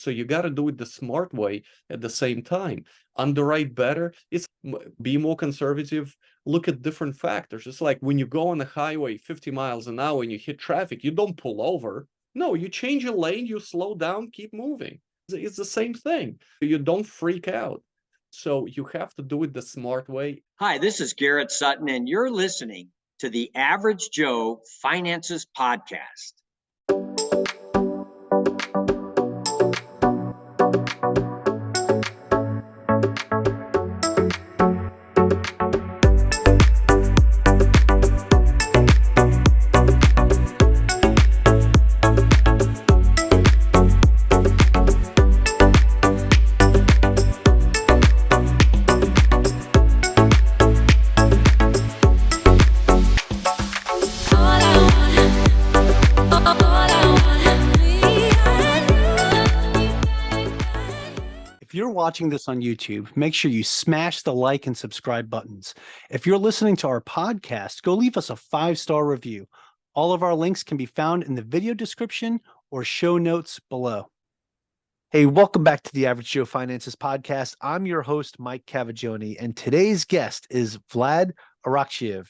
So you got to do it the smart way at the same time. Underwrite better. Be more conservative. Look at different factors. It's like when you go on the highway 50 miles an hour and you hit traffic, you don't pull over. No, you change your lane, you slow down, keep moving. It's the same thing. You don't freak out. So you have to do it the smart way. Hi, this is Garrett Sutton, and you're listening to the Average Joe Finances Podcast. If you're watching this on YouTube, make sure you smash the like and subscribe buttons. If you're listening to our podcast, go leave us a 5-star review. All of our links can be found in the video description or show notes below. Hey, welcome back to the Average Joe Finances Podcast. I'm your host, Mike Cavagioni, and today's guest is Vlad Arakcheyev.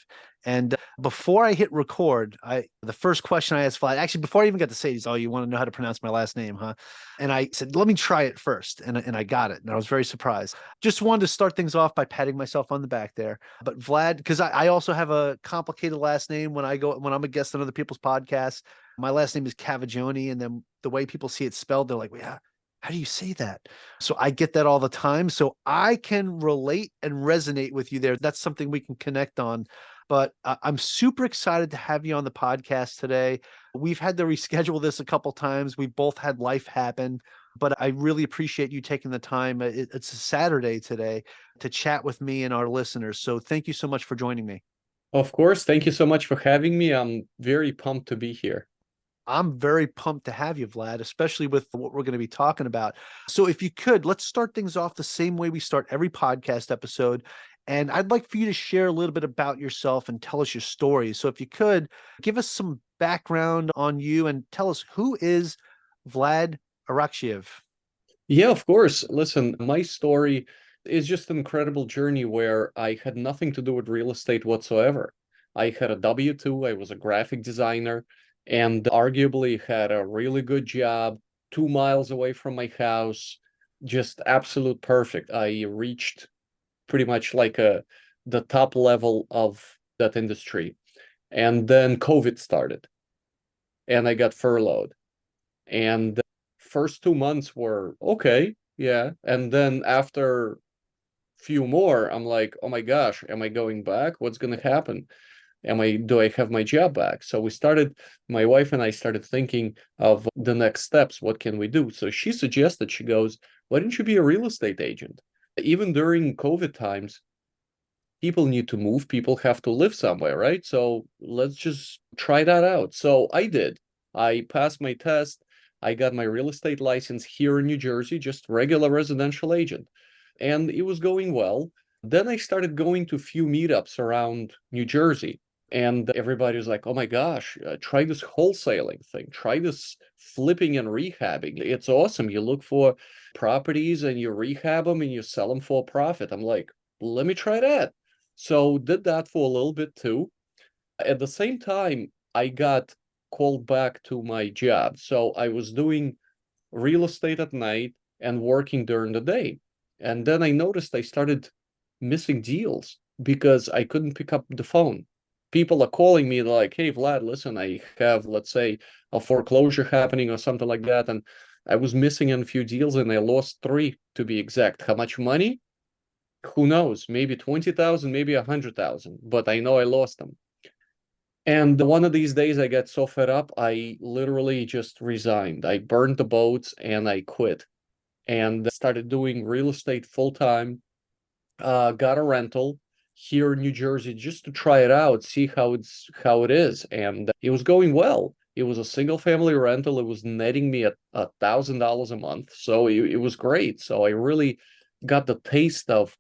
And before I hit record, the first question I asked Vlad, actually, before I even got to say, he's, "Oh, you want to know how to pronounce my last name, huh?" And I said, "Let me try it first." And I got it. And I was very surprised. Just wanted to start things off by patting myself on the back there. But Vlad, because I also have a complicated last name when I'm a guest on other people's podcasts. My last name is Cavagioni. And then the way people see it spelled, they're like, "Yeah, how do you say that?" So I get that all the time. So I can relate and resonate with you there. That's something we can connect on. But I'm super excited to have you on the podcast today. We've had to reschedule this a couple times. We both had life happen, but I really appreciate you taking the time. It's a Saturday today to chat with me and our listeners. So thank you so much for joining me. Of course, thank you so much for having me. I'm very pumped to be here. I'm very pumped to have you, Vlad, especially with what we're going to be talking about. So if you could, let's start things off the same way we start every podcast episode. And I'd like for you to share a little bit about yourself and tell us your story. So if you could, give us some background on you and tell us, who is Vlad Arakcheyev? Yeah, of course. Listen, my story is just an incredible journey where I had nothing to do with real estate whatsoever. I had a W-2, I was a graphic designer, and arguably had a really good job 2 miles away from my house, just absolute perfect. I reached pretty much like the top level of that industry. And then COVID started and I got furloughed. And the first 2 months were okay, yeah. And then after few more, I'm like, oh my gosh, am I going back? What's gonna happen? Do I have my job back? So my wife and I started thinking of the next steps. What can we do? So she suggested, she goes, why don't you be a real estate agent? Even during COVID times, people need to move, people have to live somewhere, right? So let's just try that out. So I did. I passed my test. I got my real estate license here in New Jersey, just regular residential agent. And it was going well. Then I started going to a few meetups around New Jersey. And everybody was like, oh my gosh, try this wholesaling thing. Try this flipping and rehabbing. It's awesome. You look for properties and you rehab them and you sell them for a profit. I'm like, let me try that. So did that for a little bit too. At the same time, I got called back to my job. So I was doing real estate at night and working during the day. And then I noticed I started missing deals because I couldn't pick up the phone. People are calling me like, hey, Vlad, listen, I have, let's say, a foreclosure happening or something like that. And I was missing in a few deals and I lost 3 to be exact. How much money? Who knows? Maybe 20,000, maybe 100,000, but I know I lost them. And one of these days I got so fed up, I literally just resigned. I burned the boats and I quit and started doing real estate full time. Got a rental here in New Jersey just to try it out, see how it is. And it was going well. It was a single family rental. It was netting me $1,000 a month. So it was great. So I really got the taste of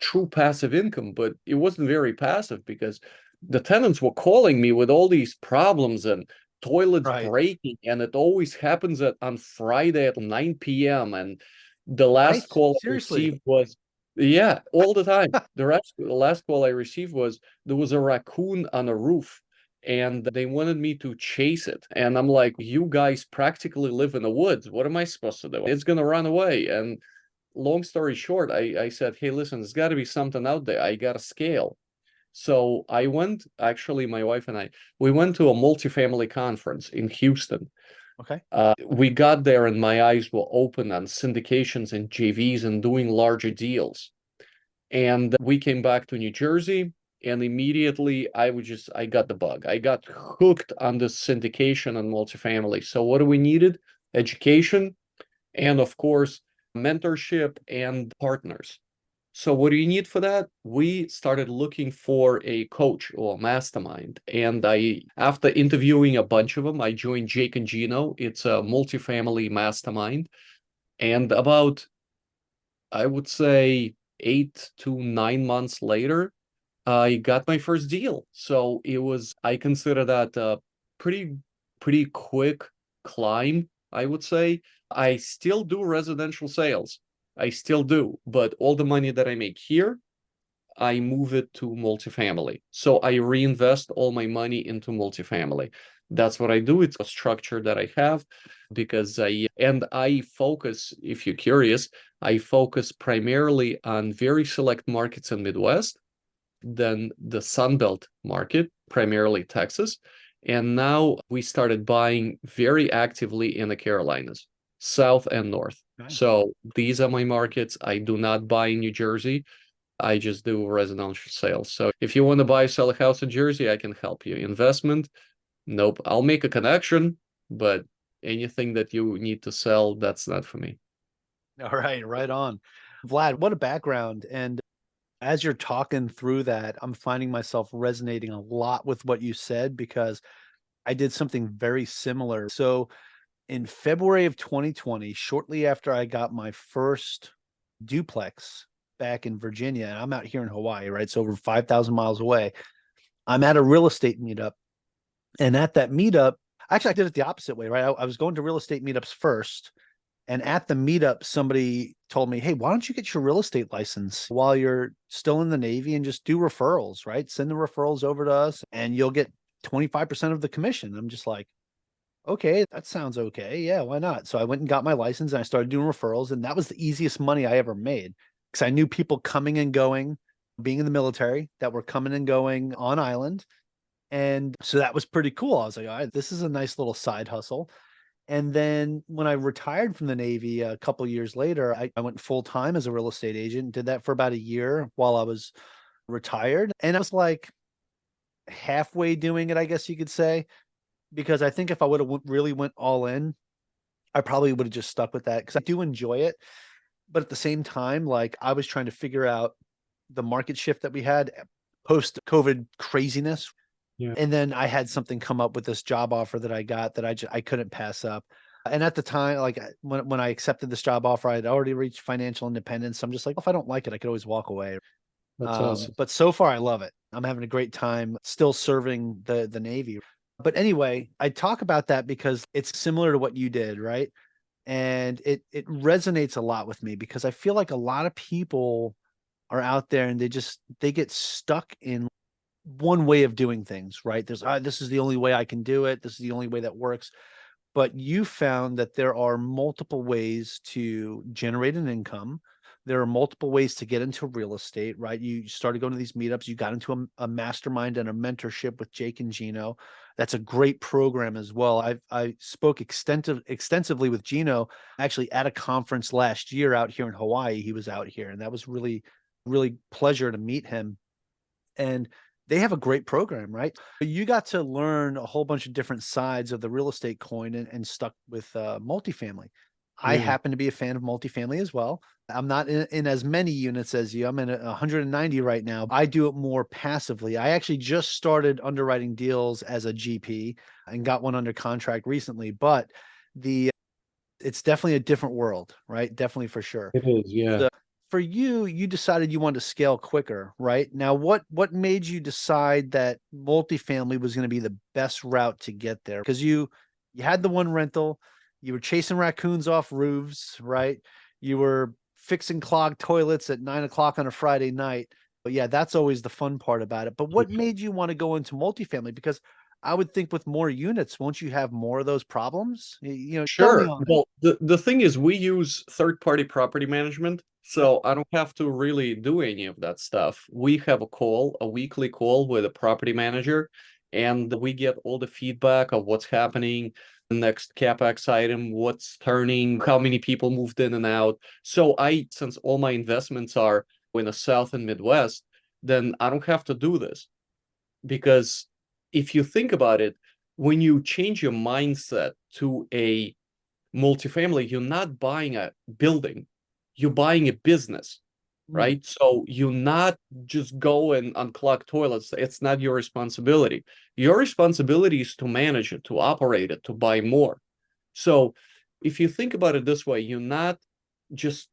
true passive income, but it wasn't very passive because the tenants were calling me with all these problems and toilets Right. breaking, and it always happens on Friday at 9 p.m. And the Right? last call I Seriously. received was, yeah, all the time. The last call I received was there was a raccoon on a roof and they wanted me to chase it. And I'm like, you guys practically live in the woods. What am I supposed to do? It's gonna run away. And long story short, I said, hey, listen, there's got to be something out there. I got to scale. So I went, actually, my wife and I, we went to a multifamily conference in Houston. Okay. We got there and my eyes were open on syndications and JVs and doing larger deals. And we came back to New Jersey and immediately I got the bug. I got hooked on this syndication and multifamily. So what do we needed? Education and of course, mentorship and partners. So what do you need for that? We started looking for a coach or mastermind. And after interviewing a bunch of them, I joined Jake and Gino. It's a multifamily mastermind. And about, I would say, 8 to 9 months later, I got my first deal. So I consider that a pretty quick climb, I would say. I still do residential sales. I still do, but all the money that I make here, I move it to multifamily. So I reinvest all my money into multifamily. That's what I do. It's a structure that I have because I focus, if you're curious, I focus primarily on very select markets in Midwest, then the Sun Belt market, primarily Texas. And now we started buying very actively in the Carolinas, South and North. Okay. So these are my markets. I do not buy in New Jersey. I just do residential sales. So if you want to buy, sell a house in Jersey, I can help you. Investment, nope. I'll make a connection, but anything that you need to sell, that's not for me. All right. Right on. Vlad, what a background. And as you're talking through that, I'm finding myself resonating a lot with what you said because I did something very similar. So in February of 2020, shortly after I got my first duplex back in Virginia, and I'm out here in Hawaii, right? So over 5,000 miles away, I'm at a real estate meetup. And at that meetup, actually, I did it the opposite way, right? I was going to real estate meetups first. And at the meetup, somebody told me, hey, why don't you get your real estate license while you're still in the Navy and just do referrals, right? Send the referrals over to us and you'll get 25% of the commission. I'm just like, okay, that sounds okay. Yeah, why not? So I went and got my license and I started doing referrals. And that was the easiest money I ever made because I knew people coming and going, being in the military, that were coming and going on island. And so that was pretty cool. I was like, all right, this is a nice little side hustle. And then when I retired from the Navy a couple years later, I went full time as a real estate agent, did that for about a year while I was retired. And I was like halfway doing it, I guess you could say, because I think if I would have really went all in, I probably would have just stuck with that because I do enjoy it. But at the same time, like I was trying to figure out the market shift that we had post COVID craziness. Yeah. And then I had something come up with this job offer that I got that I couldn't pass up. And at the time, like when I accepted this job offer, I had already reached financial independence. So I'm just like, if I don't like it, I could always walk away. That's awesome. But so far, I love it. I'm having a great time still serving the Navy. But anyway, I talk about that because it's similar to what you did, right? And it resonates a lot with me because I feel like a lot of people are out there and they get stuck in one way of doing things, right? There's this is the only way I can do it. This is the only way that works. But you found that there are multiple ways to generate an income. There are multiple ways to get into real estate, right? You started going to these meetups. You got into a mastermind and a mentorship with Jake and Gino. That's a great program as well. I spoke extensively with Gino actually at a conference last year out here in Hawaii. He was out here, and that was really, really pleasure to meet him. And they have a great program, right? You got to learn a whole bunch of different sides of the real estate coin and stuck with multifamily. I Yeah. happen to be a fan of multifamily as well. I'm not in as many units as you. I'm in 190 right now. I do it more passively. I actually just started underwriting deals as a GP and got one under contract recently, but it's definitely a different world, right? Definitely for sure. It is, yeah. for you, you decided you wanted to scale quicker, right? Now, what made you decide that multifamily was going to be the best route to get there? Because you had the one rental, you were chasing raccoons off roofs, right? You were fixing clogged toilets at 9 o'clock on a Friday night. But yeah, that's always the fun part about it. But what made you want to go into multifamily? Because I would think with more units, won't you have more of those problems? Tell me Sure. on it. Well, the thing is, we use third-party property management, Yep. so I don't have to really do any of that stuff. We have a weekly call with a property manager, and we get all the feedback of what's happening, the next CapEx item, what's turning, how many people moved in and out. So since all my investments are in the South and Midwest, then I don't have to do this. Because if you think about it, when you change your mindset to a multifamily, you're not buying a building, you're buying a business, right? So you're not just go and unclog toilets. It's not your responsibility. Your responsibility is to manage it, to operate it, to buy more. So if you think about it this way, you're not just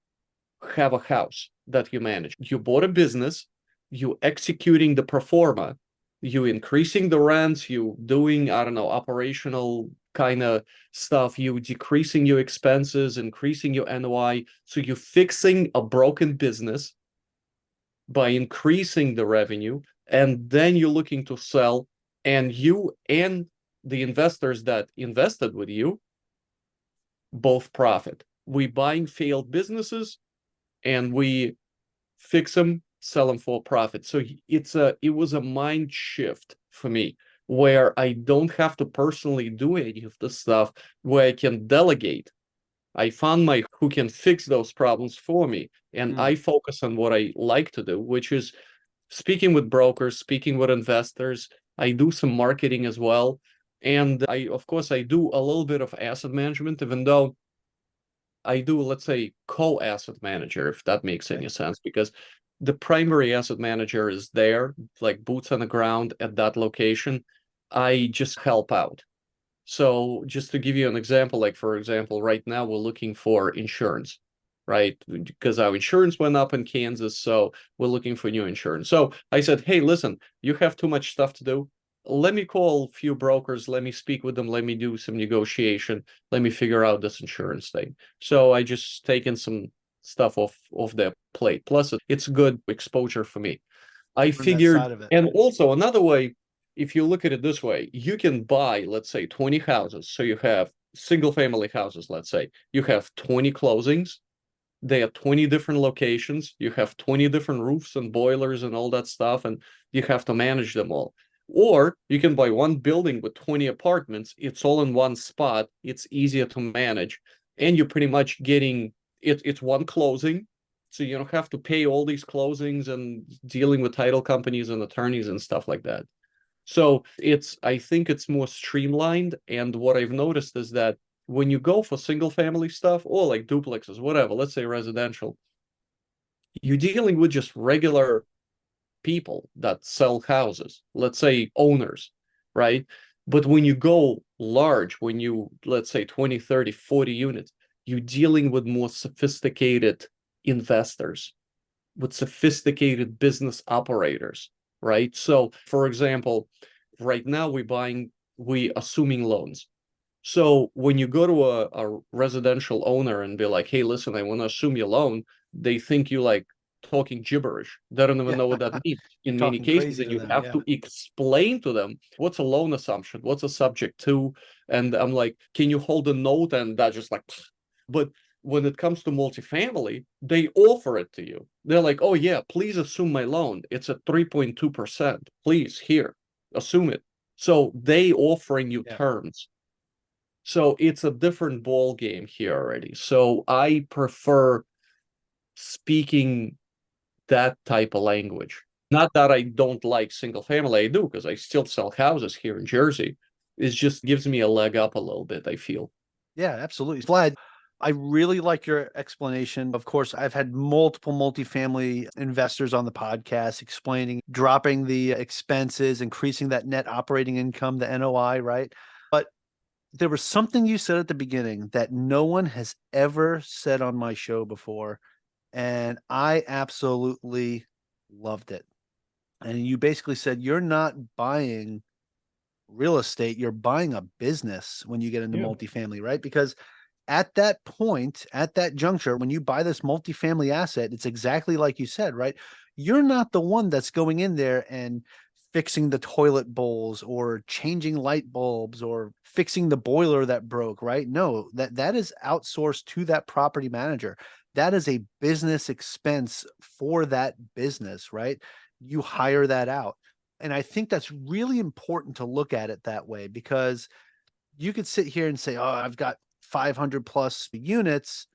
have a house that you manage. You bought a business, you executing the pro forma, you increasing the rents, you doing, I don't know, operational kind of stuff, you decreasing your expenses, increasing your NOI. So you're fixing a broken business by increasing the revenue, and then you're looking to sell, and you and the investors that invested with you both profit. We buying failed businesses and we fix them, sell them for profit. So it was a mind shift for me where I don't have to personally do any of the stuff, where I can delegate. I found my who can fix those problems for me, and I focus on what I like to do, which is speaking with brokers, speaking with investors. I do some marketing as well, and of course I do a little bit of asset management, even though I do, let's say, co-asset manager, if that makes any sense, because the primary asset manager is there, like boots on the ground at that location. I just help out. So just to give you an example, like for example, right now we're looking for insurance, right? Because our insurance went up in Kansas, so we're looking for new insurance. So I said, hey, listen, you have too much stuff to do. Let me call a few brokers, let me speak with them, let me do some negotiation, let me figure out this insurance thing. So I just taken some stuff off their plate. Plus, it's good exposure for me. I Learn that figured, side of it. and also another way, if you look at it this way, you can buy, let's say, 20 houses. So you have single family houses, let's say, you have 20 closings. They are 20 different locations. You have 20 different roofs and boilers and all that stuff, and you have to manage them all. Or you can buy one building with 20 apartments. It's all in one spot. It's easier to manage. And you're pretty much getting it's one closing. So you don't have to pay all these closings and dealing with title companies and attorneys and stuff like that. So I think it's more streamlined. And what I've noticed is that when you go for single family stuff or like duplexes, whatever, let's say residential, you're dealing with just regular people that sell houses, let's say owners, right? But when you go large, when you, let's say 20, 30, 40 units, you're dealing with more sophisticated investors, with sophisticated business operators, right? So, for example, right now we assuming loans. So when you go to a residential owner and be like, hey, listen, I want to assume your loan, they think you like talking gibberish. They don't even Yeah. know what that means You're in many talking cases. crazy And to you them. have Yeah. to explain to them what's a loan assumption, what's a subject to. And I'm like, can you hold a note? And that's just like, pfft. But when it comes to multifamily, they offer it to you. They're like, oh yeah, please assume my loan. It's at 3.2%. Please, here, assume it. So they offering you Yeah. terms. So it's a different ball game here already. So I prefer speaking that type of language. Not that I don't like single family, I do, because I still sell houses here in Jersey. It just gives me a leg up a little bit, I feel. Yeah, absolutely. Vlad, I really like your explanation. Of course, I've had multiple multifamily investors on the podcast explaining dropping the expenses, increasing that net operating income, the NOI, right? But there was something you said at the beginning that no one has ever said on my show before. And I absolutely loved it. And you basically said you're not buying real estate, you're buying a business when you get into Yeah. multifamily, right? Because at that point, at that juncture, when you buy this multifamily asset, it's exactly like you said, right? You're not the one that's going in there and fixing the toilet bowls or changing light bulbs or fixing the boiler that broke, right? No, that is outsourced to that property manager. That is a business expense for that business, right? You hire that out. And I think that's really important to look at it that way, because you could sit here and say, "Oh, I've got 500 plus units."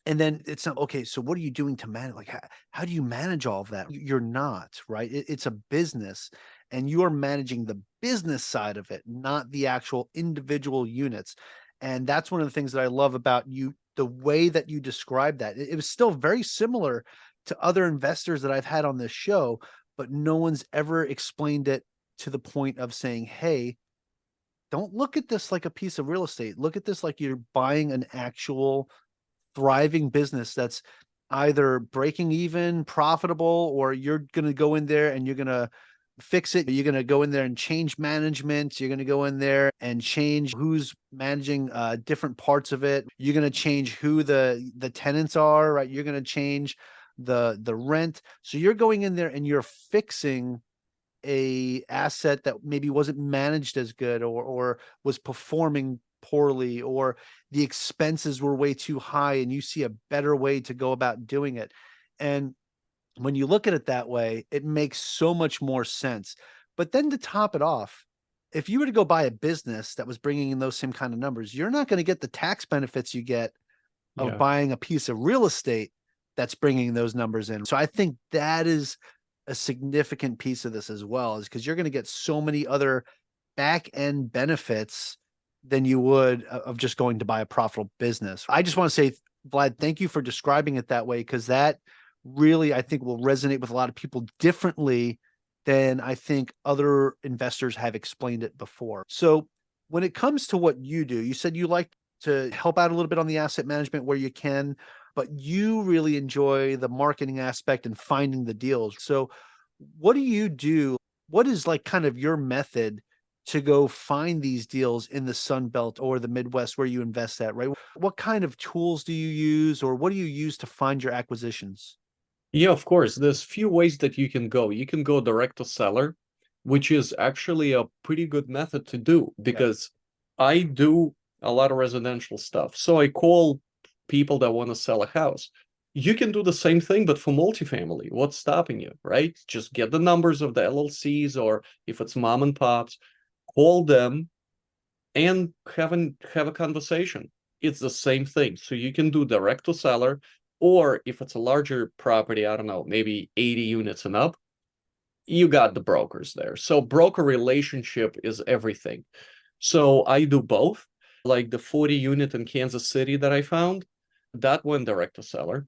And then it's not okay. So what are you doing to manage? Like, how do you manage all of that? You're not, right? It's a business, and you are managing the business side of it, not the actual individual units. And that's one of the things that I love about you, the way that you described that. It was still very similar to other investors that I've had on this show, but no one's ever explained it to the point of saying, hey, don't look at this like a piece of real estate. Look at this like you're buying an actual thriving business that's either breaking even, profitable, or you're going to go in there and you're going to fix it. You're going to go in there and change management. You're going to go in there and change who's managing different parts of it. You're going to change who the tenants are, right? You're going to change the rent. So you're going in there and you're fixing a asset that maybe wasn't managed as good, or was performing poorly, or the expenses were way too high and you see a better way to go about doing it. And when you look at it that way, it makes so much more sense. But then to top it off, if you were to go buy a business that was bringing in those same kind of numbers, you're not going to get the tax benefits you get of Yeah. buying a piece of real estate that's bringing those numbers in. So I think that is a significant piece of this as well, is because you're going to get so many other back end benefits than you would of just going to buy a profitable business. I just want to say, Vlad, thank you for describing it that way, because that really, I think, will resonate with a lot of people differently than I think other investors have explained it before. So when it comes to what you do, you said you like to help out a little bit on the asset management where you can, but you really enjoy the marketing aspect and finding the deals. So what do you do? What is like kind of your method to go find these deals in the Sun Belt or the Midwest where you invest at, right? What kind of tools do you use, or what do you use to find your acquisitions? Yeah, of course. There's few ways that you can go. You can go direct to seller, which is actually a pretty good method to do Yep. because I do a lot of residential stuff. So I call people that want to sell a house. You can do the same thing, but for multifamily. What's stopping you, right? Just get the numbers of the LLCs, or if it's mom and pops, call them and have a conversation. It's the same thing. So you can do direct to seller, or if it's a larger property, I don't know, maybe 80 units and up, you got the brokers there. So broker relationship is everything. So I do both. Like the 40 unit in Kansas City that I found, that went direct to seller.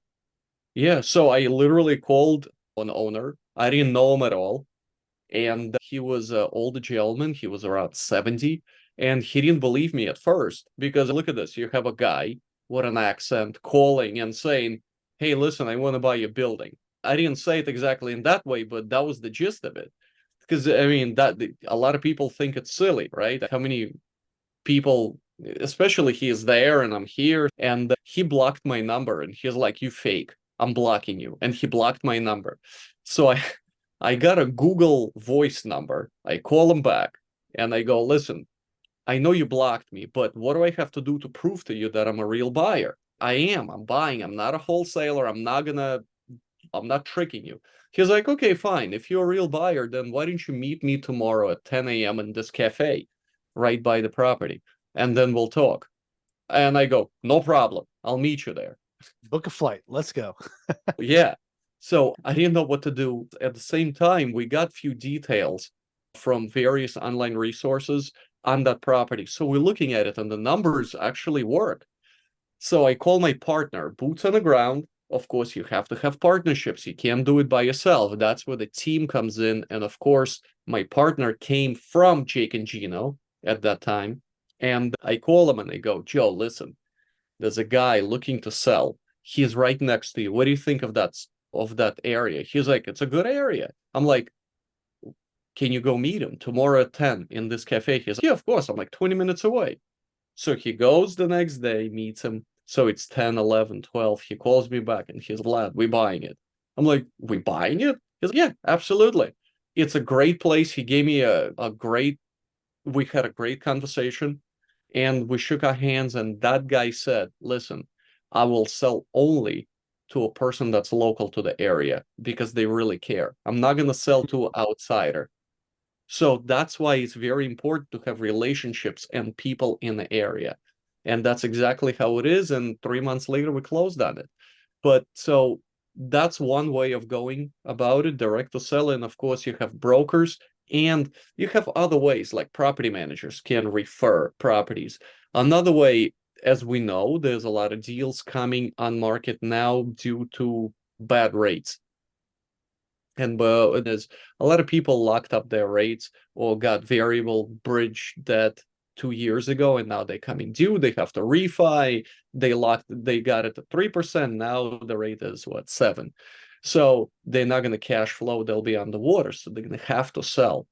Yeah, so I literally called an owner. I didn't know him at all. And he was an older gentleman. He was around 70. And he didn't believe me at first because look at this. You have a guy with an accent calling and saying, hey, listen, I want to buy your building. I didn't say it exactly in that way, but that was the gist of it. Because I mean, that a lot of people think it's silly, right? How many people, especially he is there and I'm here, and he blocked my number and he's like, you fake, I'm blocking you. And he blocked my number. So I got a Google voice number. I call him back and I go, listen, I know you blocked me, but what do I have to do to prove to you that I'm a real buyer? I'm buying. I'm not a wholesaler. I'm not tricking you. He's like, okay, fine. If you're a real buyer, then why don't you meet me tomorrow at 10 a.m. in this cafe right by the property? And then we'll talk. And I go, no problem. I'll meet you there. Book a flight. Let's go. Yeah. So I didn't know what to do. At the same time, we got few details from various online resources on that property. So we're looking at it and the numbers actually work. So I call my partner, boots on the ground. Of course, you have to have partnerships. You can't do it by yourself. That's where the team comes in. And of course, my partner came from Jake and Gino at that time. And I call him and I go, Joe, listen, there's a guy looking to sell. He's right next to you. What do you think of that area? He's like, it's a good area. I'm like, can you go meet him tomorrow at 10 in this cafe? He's like, yeah, of course. I'm like 20 minutes away. So he goes the next day, meets him. So it's 10, 11, 12. He calls me back and he's Vlad, we buying it. I'm like, we buying it? He's like, yeah, absolutely. It's a great place. He gave me we had a great conversation and we shook our hands. And that guy said, listen, I will sell only to a person that's local to the area because they really care. I'm not going to sell to an outsider. So that's why it's very important to have relationships and people in the area. And that's exactly how it is. And 3 months later, we closed on it. But so that's one way of going about it, direct to sell. And of course, you have brokers and you have other ways like property managers can refer properties. Another way, as we know, there's a lot of deals coming on market now due to bad rates. And there's a lot of people locked up their rates or got variable bridge debt 2 years ago, and now they're coming due. They have to refi. They got it at 3%. Now the rate is what, 7. So they're not going to cash flow. They'll be underwater. So they're going to have to sell.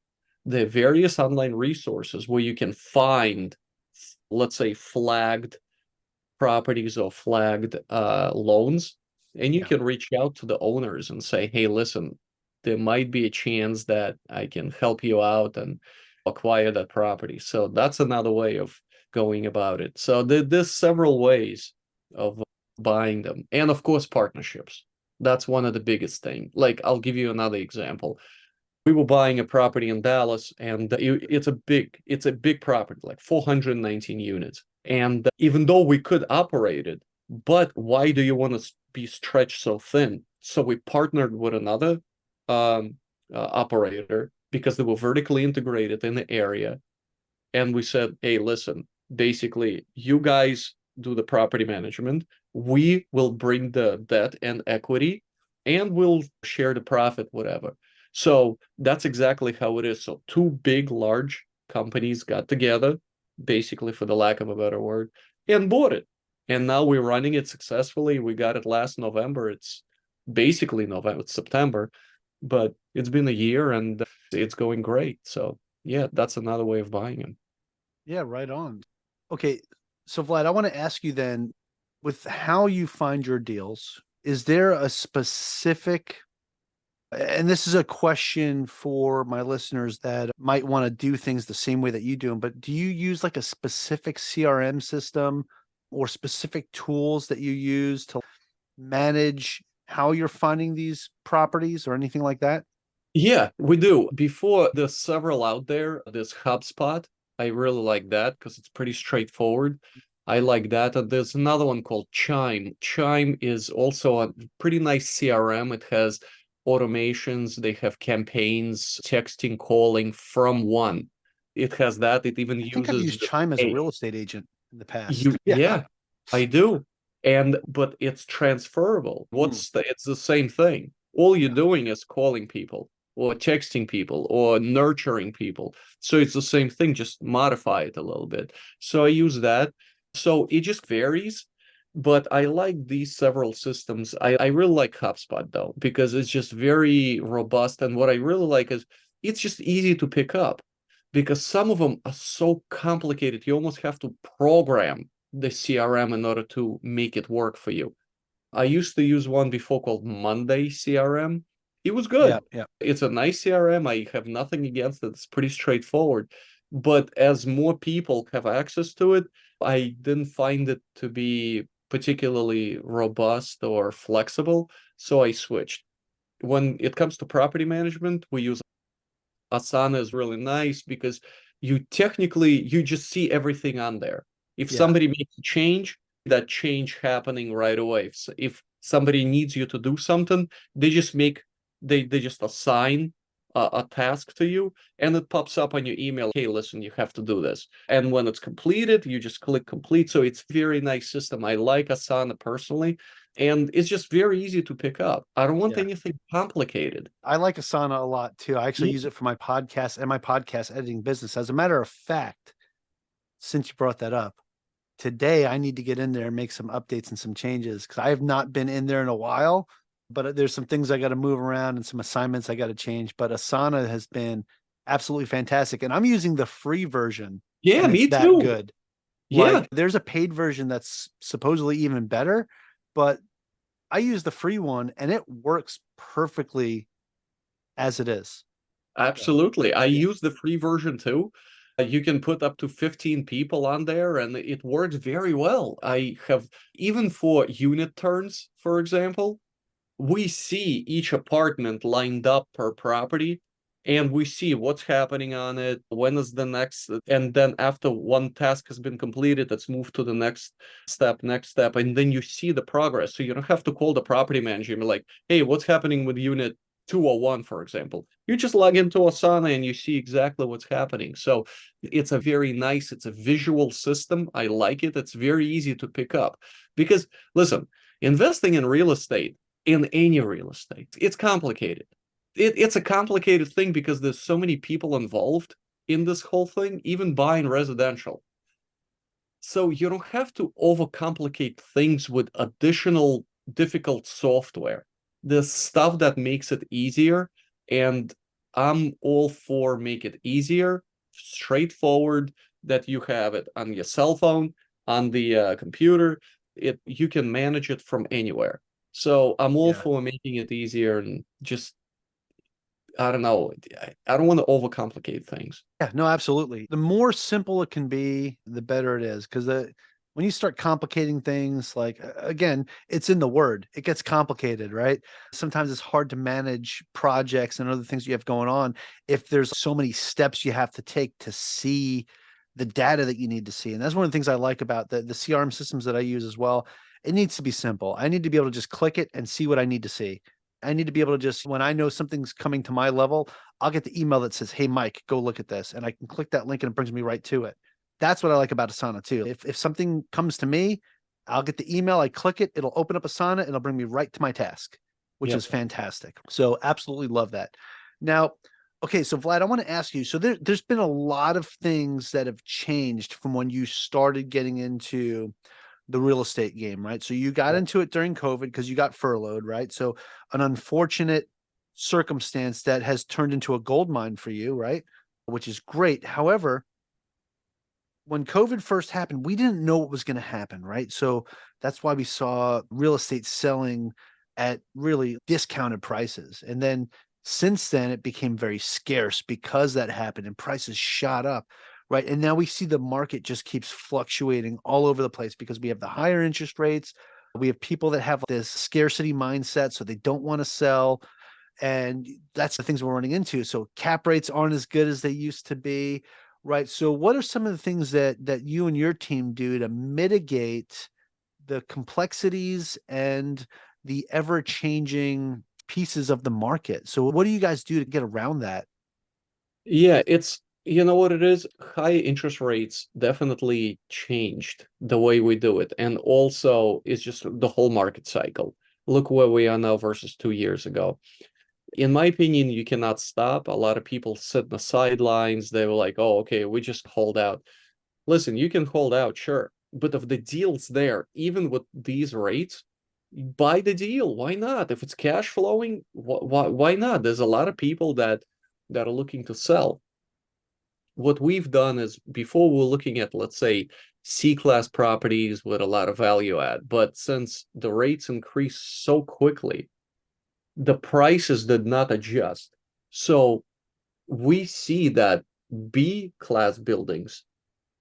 There are various online resources where you can find, let's say, flagged properties or flagged loans, and you can reach out to the owners and say, hey, listen, there might be a chance that I can help you out and acquire that property. So that's another way of going about it. So there's several ways of buying them. And of course, partnerships. That's one of the biggest things. Like, I'll give you another example. We were buying a property in Dallas, and it's a big property, like 419 units. And even though we could operate it, but why do you want to be stretched so thin? So we partnered with another operator because they were vertically integrated in the area. And we said, hey, listen, basically, you guys do the property management. We will bring the debt and equity, and we'll share the profit, whatever. So that's exactly how it is. So two big, large companies got together, basically, for the lack of a better word, and bought it. And now we're running it successfully. We got it last November. It's basically November, it's September, but it's been a year and it's going great. So yeah, that's another way of buying them. Yeah, right on. Okay, so Vlad, I want to ask you then, with how you find your deals, is there a specific, and this is a question for my listeners that might want to do things the same way that you do them, but do you use like a specific CRM system or specific tools that you use to manage how you're finding these properties or anything like that? Yeah, we do. Before, there's several out there. There's HubSpot. I really like that because it's pretty straightforward. I like that. And there's another one called Chime. Chime is also a pretty nice CRM. It has automations, they have campaigns, texting, calling from one. It has that. It even I think I've used Chime as a real estate agent in the past. Yeah, I do. But it's transferable. It's the same thing. All you're doing is calling people or texting people or nurturing people. So it's the same thing, just modify it a little bit. So I use that. So it just varies. But I like these several systems. I really like HubSpot though, because it's just very robust. And what I really like is it's just easy to pick up because some of them are so complicated. You almost have to program the CRM in order to make it work for you. I used to use one before called Monday CRM. It was good. Yeah. It's a nice CRM. I have nothing against it. It's pretty straightforward. But as more people have access to it, I didn't find it to be particularly robust or flexible. So I switched. When it comes to property management, we use Asana is really nice because you just see everything on there. If somebody makes a change, that change happening right away. So if somebody needs you to do something, they just assign a task to you and it pops up on your email. Hey, listen, you have to do this. And when it's completed, you just click complete. So it's a very nice system. I like Asana personally. And it's just very easy to pick up. I don't want anything complicated. I like Asana a lot too. I actually use it for my podcast and my podcast editing business. As a matter of fact, since you brought that up, today I need to get in there and make some updates and some changes because I have not been in there in a while, but there's some things I got to move around and some assignments I got to change. But Asana has been absolutely fantastic. And I'm using the free version Yeah, and it's me that too. good. Yeah, Like there's a paid version that's supposedly even better, but I use the free one and it works perfectly as it is. absolutely. I use the free version too. You can put up to 15 people on there and it works very well. I have, even for unit turns, for example, we see each apartment lined up per property and we see what's happening on it, when is the next, and then after one task has been completed, let's move to the next step, and then you see the progress. So you don't have to call the property manager and be like, hey, what's happening with unit 201, for example. You just log into Asana and you see exactly what's happening. So it's a very nice, it's a visual system. I like it. It's very easy to pick up because listen, investing in real estate, in any real estate, it's complicated. It's a complicated thing because there's so many people involved in this whole thing, even buying residential. So you don't have to overcomplicate things with additional difficult software. There's stuff that makes it easier, and I'm all for make it easier, straightforward, that you have it on your cell phone, on the computer. You can manage it from anywhere. So I'm all Yeah. for making it easier and just I don't know. I don't want to overcomplicate things. Yeah, no, absolutely. The more simple it can be, the better it is. Because when you start complicating things, like again, it's in the word, it gets complicated, right? Sometimes it's hard to manage projects and other things you have going on if there's so many steps you have to take to see the data that you need to see. And that's one of the things I like about the CRM systems that I use as well. It needs to be simple. I need to be able to just click it and see what I need to see. I need to be able to just, when I know something's coming to my level, I'll get the email that says, "Hey, Mike, go look at this." And I can click that link and it brings me right to it. That's what I like about Asana too. If something comes to me, I'll get the email, I click it, it'll open up Asana, and it'll bring me right to my task, which Yep. is fantastic. So absolutely love that. Now, okay, so Vlad, I want to ask you, so there's been a lot of things that have changed from when you started getting into the real estate game, right? So you got Yeah. into it during COVID because you got furloughed, right? So an unfortunate circumstance that has turned into a gold mine for you, right? Which is great. However, when COVID first happened, we didn't know what was going to happen, right? So that's why we saw real estate selling at really discounted prices. And then since then, it became very scarce because that happened and prices shot up, right? And now we see the market just keeps fluctuating all over the place because we have the higher interest rates. We have people that have this scarcity mindset, so they don't want to sell. And that's the things we're running into. So cap rates aren't as good as they used to be, right? So what are some of the things that you and your team do to mitigate the complexities and the ever-changing pieces of the market? So what do you guys do to get around that? Yeah, you know what it is? High interest rates definitely changed the way we do it. And also, it's just the whole market cycle. Look where we are now versus 2 years ago. In my opinion, you cannot stop. A lot of people sit in the sidelines. They were like, oh, okay, we just hold out. Listen, you can hold out, sure. But if the deal's there, even with these rates, buy the deal. Why not? If it's cash flowing, why not? There's a lot of people that are looking to sell. What we've done is before we're looking at, let's say, C-class properties with a lot of value add, but since the rates increased so quickly, the prices did not adjust. So we see that B-class buildings,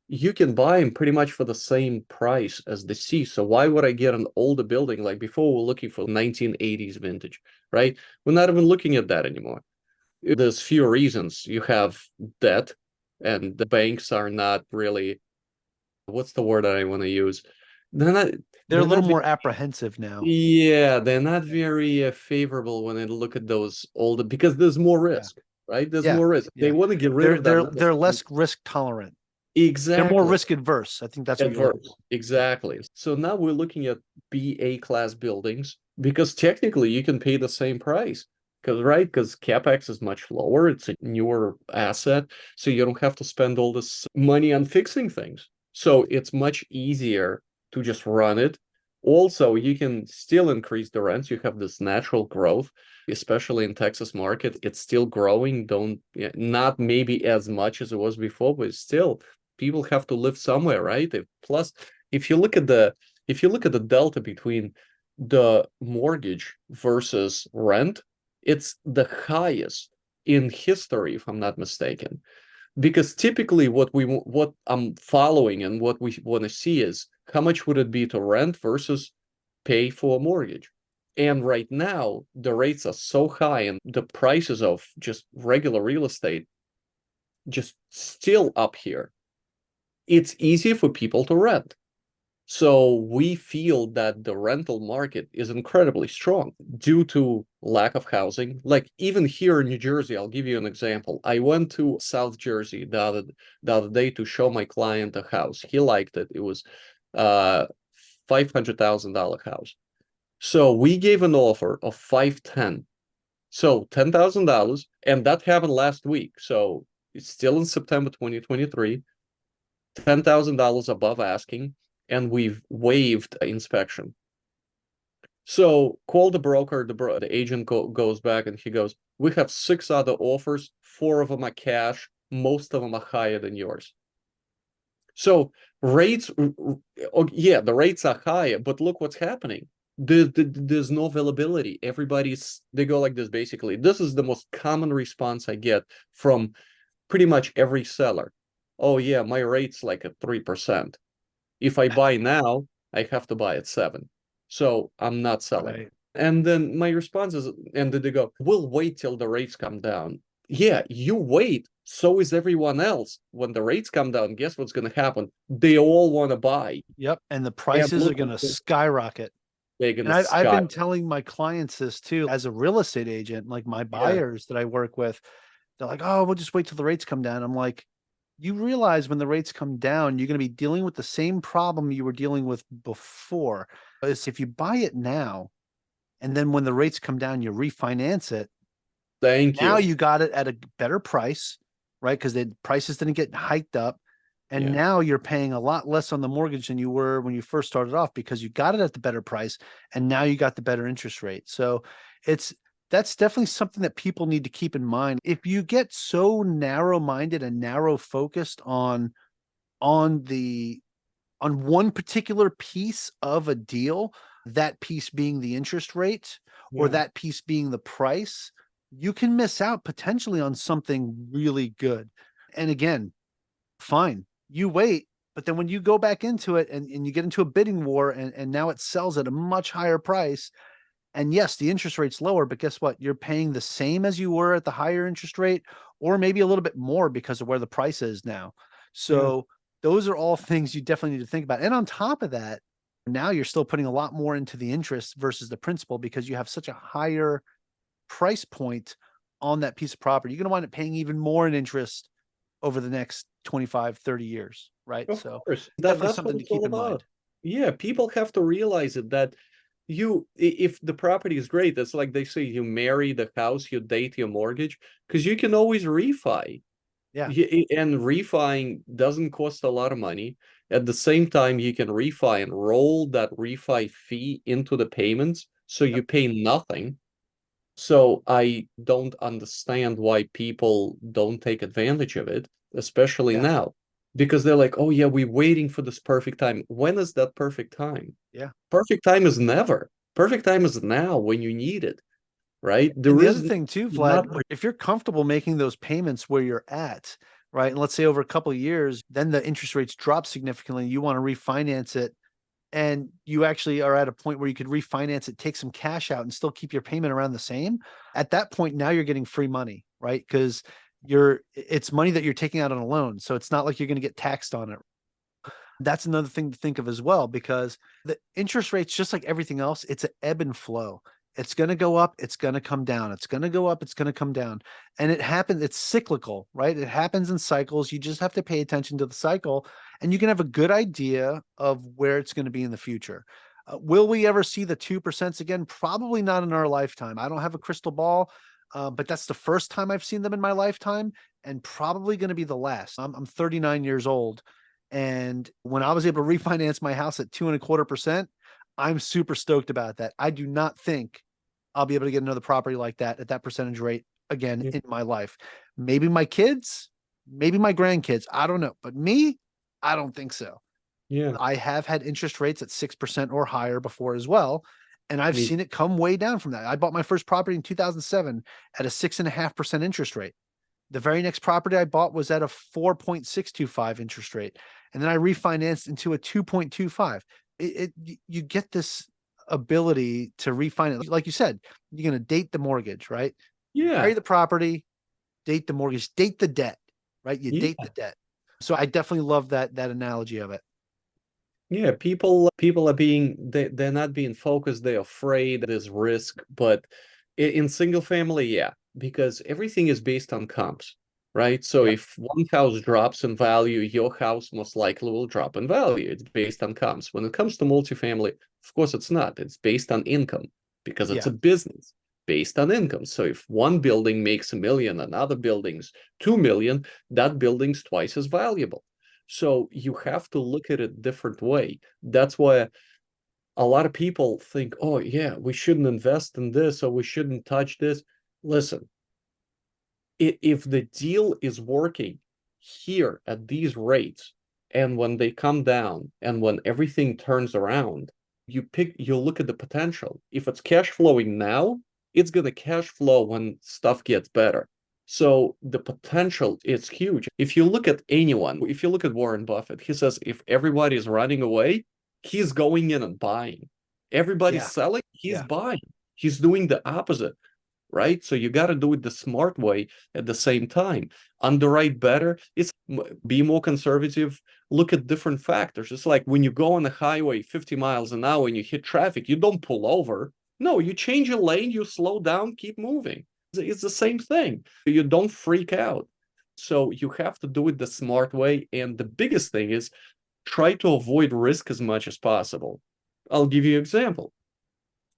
you can buy them pretty much for the same price as the C. So why would I get an older building? Like before, we're looking for 1980s vintage, right? We're not even looking at that anymore. There's few reasons. You have debt, and the banks are not really, what's the word that I want to use? They're not, They're a they're little not, more apprehensive now. yeah, they're not very favorable when they look at those older, because there's more Yeah. risk, right? There's Yeah. more risk. They Yeah. want to get rid They're of that they're risk. they're less risk tolerant. They're more Exactly. risk adverse. I think that's what you're looking Adverse. for. Yeah. Exactly. So now we're looking at BA class buildings because technically you can pay the same price. Because right, because CapEx is much lower, it's a newer asset, so you don't have to spend all this money on fixing things. So it's much easier to just run it. Also, you can still increase the rents. You have this natural growth, especially in Texas market. It's still growing. Don't yeah, not maybe as much as it was before, but still people have to live somewhere, right? Plus, if you look at the if you look at the delta between the mortgage versus rent, it's the highest in history, if I'm not mistaken. Because typically what I'm following and what we want to see is how much would it be to rent versus pay for a mortgage. And right now, the rates are so high and the prices of just regular real estate just still up here. It's easy for people to rent. So we feel that the rental market is incredibly strong due to lack of housing. Like even here in New Jersey, I'll give you an example. I went to South Jersey the other day to show my client a house. He liked it. It was $500,000 house. So we gave an offer of 510. So $10,000, and that happened last week. So it's still in September 2023. $10,000 above asking, and we've waived inspection. So call the broker, the agent goes back and he goes, we have 6 other offers, 4 of them are cash, most of them are higher than yours. So rates, yeah, the rates are higher, but look what's happening. There's no availability. They go like this basically. This is the most common response I get from pretty much every seller. Oh yeah, my rate's like at 3%. If I buy now, I have to buy at 7. So I'm not selling. Right. And then my response is, and then they go, we'll wait till the rates come down. Yeah, you wait. So is everyone else. When the rates come down, guess what's going to happen? They all want to buy. Yep. And the And prices are look, going to skyrocket. they're going And to I've sky. been telling my clients this too, as a real estate agent, like my Yeah, buyers that I work with, they're like, oh, we'll just wait till the rates come down. I'm like, you realize when the rates come down, you're going to be dealing with the same problem you were dealing with before. Is if you buy it now, and then when the rates come down, you refinance it. thank Now you. you got it at a better price, right? Because the prices didn't get hiked up. And Yeah. now you're paying a lot less on the mortgage than you were when you first started off because you got it at the better price and now you got the better interest rate. So that's definitely something that people need to keep in mind. If you get so narrow-minded and narrow focused on the on one particular piece of a deal, that piece being the interest rate or Yeah. that piece being the price, you can miss out potentially on something really good. And again, fine, you wait, but then when you go back into it and you get into a bidding war and now it sells at a much higher price, and yes, the interest rate's lower, but guess what? You're paying the same as you were at the higher interest rate, or maybe a little bit more because of where the price is now. Yeah. So those are all things you definitely need to think about. And on top of that, now you're still putting a lot more into the interest versus the principal because you have such a higher price point on that piece of property. You're going to wind up paying even more in interest over the next 25, 30 years, right? Of So course. definitely That's what something to it's all keep in mind. about. Yeah, people have to realize it that if the property is great, that's like they say you marry the house, you date your mortgage, because you can always refi. Yeah. And refiing doesn't cost a lot of money. At the same time, you can refi and roll that refi fee into the payments, so Yep. you pay nothing. So I don't understand why people don't take advantage of it, especially Yeah. now, because they're like, oh yeah, we're waiting for this perfect time. When is that perfect time? Yeah. Perfect time is never. Perfect time is now when you need it, right? And There the other is thing too, not. Vlad, if you're comfortable making those payments where you're at, right? And let's say over a couple of years, then the interest rates drop significantly, you want to refinance it, and you actually are at a point where you could refinance it, take some cash out and still keep your payment around the same. At that point, now you're getting free money, right? Because it's money that you're taking out on a loan. So it's not like you're going to get taxed on it. That's another thing to think of as well, because the interest rates, just like everything else, it's an ebb and flow. It's going to go up, it's going to come down. It's going to go up, it's going to come down. And it happens, it's cyclical, right? It happens in cycles. You just have to pay attention to the cycle and you can have a good idea of where it's going to be in the future. Will we ever see the 2% again? Probably not in our lifetime. I don't have a crystal ball, but that's the first time I've seen them in my lifetime and probably going to be the last. I'm 39 years old. And when I was able to refinance my house at 2.25%, I'm super stoked about that. I do not think I'll be able to get another property like that at that percentage rate again Yeah. in my life. Maybe my kids, maybe my grandkids. I don't know. But me, I don't think so. Yeah. I have had interest rates at 6% or higher before as well. And I've Me seen it come way down from that. I bought my first property in 2007 at a 6.5% interest rate. The very next property I bought was at a 4.625 interest rate. And then I refinanced into a 2.25. You get this ability to refinance. Like you said, you're going to date the mortgage, right? Yeah. Marry the property, date the mortgage, date the debt, right? You date Yeah. the debt. So I definitely love that analogy of it. Yeah, people are they're not being focused, they're afraid there's risk, but in single family, yeah, because everything is based on comps, right? So Yep. if one house drops in value, your house most likely will drop in value. It's based on comps. When it comes to multifamily, of course it's not. It's based on income because it's Yeah. a business based on income. So if one building makes 1 million, another building's 2 million, that building's twice as valuable. So you have to look at it different way. That's why a lot of people think, oh yeah, we shouldn't invest in this or we shouldn't touch this. Listen, if the deal is working here at these rates, and when they come down and when everything turns around, you look at the potential. If it's cash flowing now, it's gonna cash flow when stuff gets better. So the potential is huge. If you look at anyone, if you look at Warren Buffett, he says if everybody is running away, he's going in and buying. Everybody's Yeah. selling, he's Yeah. buying. He's doing the opposite, right? So you got to do it the smart way at the same time. Underwrite better. It's be more conservative. Look at different factors. It's like when you go on the highway 50 miles an hour and you hit traffic, you don't pull over. No, you change your lane, you slow down, keep moving. It's the same thing. You don't freak out. So you have to do it the smart way. And the biggest thing is try to avoid risk as much as possible. I'll give you an example.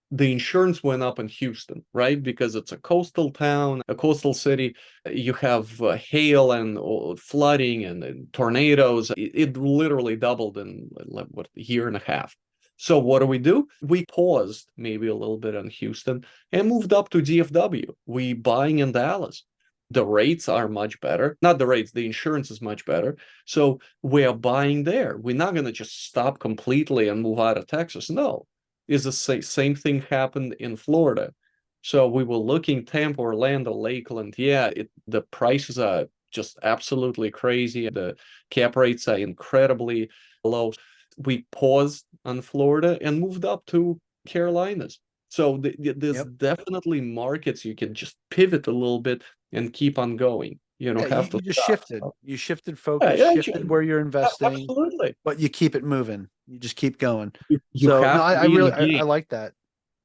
The insurance went up in Houston, right? Because it's a coastal town, a coastal city. You have hail and flooding and tornadoes. It literally doubled in what, a year and a half. So what do? We paused maybe a little bit on Houston and moved up to DFW. We buying in Dallas. The rates are much better. Not the rates, the insurance is much better. So we are buying there. We're not going to just stop completely and move out of Texas. No, is the same thing happened in Florida. So we were looking Tampa, Orlando, Lakeland. Yeah, the prices are just absolutely crazy. The cap rates are incredibly low. We paused on Florida and moved up to Carolinas. So there's Yep. definitely markets you can just pivot a little bit and keep on going. You don't Yeah, you, have to you just stop. shifted. You shifted Yeah, focus, yeah, shifted where you're investing, absolutely. but you keep it moving. You just keep going. You So no, have I, to I be in really the I game. like that.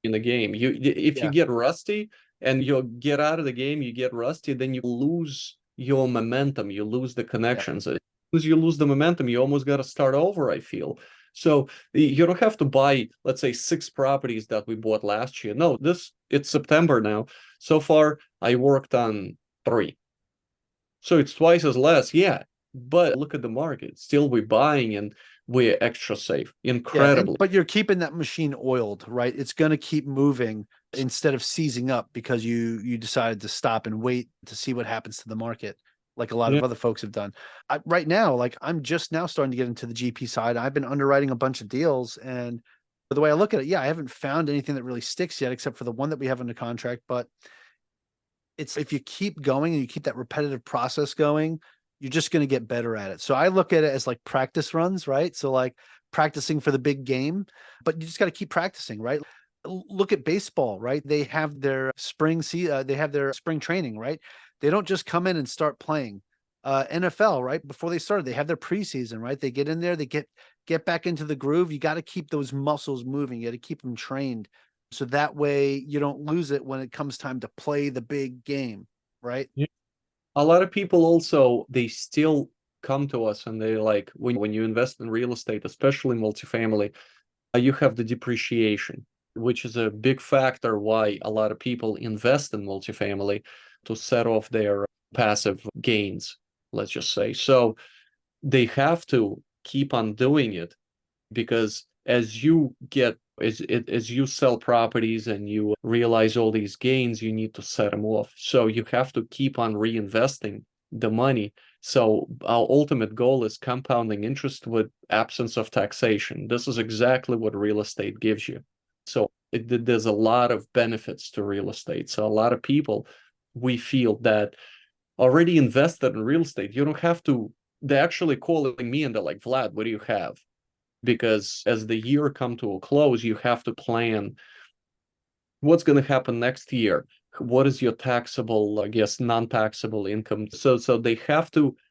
In the game. If you Yeah. get rusty and you get out of the game, you get rusty, then you lose your momentum, you lose the Yeah. connections. As soon as you lose the momentum, you almost got to start over, I feel. So you don't have to buy, let's say, 6 properties that we bought last year. No, it's September now. So far, I worked on 3. So it's twice as less, yeah. But look at the market. Still we're buying and we're extra safe. Yeah, Incredibly. but you're keeping that machine oiled, right? It's going to keep moving instead of seizing up because you decided to stop and wait to see what happens to the market, like a lot Yeah. of other folks have done. Right now, like I'm just now starting to get into the GP side. I've been underwriting a bunch of deals, and the way I look at it, yeah, I haven't found anything that really sticks yet, except for the one that we have under contract. But it's if you keep going and you keep that repetitive process going, you're just going to get better at it. So I look at it as like practice runs, right? So like practicing for the big game, but you just got to keep practicing, right? Look at baseball, right? They have their they have their spring training, right? They don't just come in and start playing. NFL, right? Before they started, they have their preseason, right? They get in there, they get back into the groove. You got to keep those muscles moving. You got to keep them trained. So that way you don't lose it when it comes time to play the big game, right? Yeah. A lot of people also they still come to us and they like when you invest in real estate, especially multifamily, you have the depreciation, which is a big factor why a lot of people invest in multifamily to set off their passive gains, let's just say. So they have to keep on doing it, because as you sell properties and you realize all these gains, you need to set them off. So you have to keep on reinvesting the money. So our ultimate goal is compounding interest with absence of taxation. This is exactly what real estate gives you. So there's a lot of benefits to real estate. So a lot of people, we feel that already invested in real estate, you don't have to, they're actually calling me and they're like, Vlad, what do you have? Because as the year come to a close, you have to plan what's going to happen next year. What is your taxable, I guess, non-taxable income? So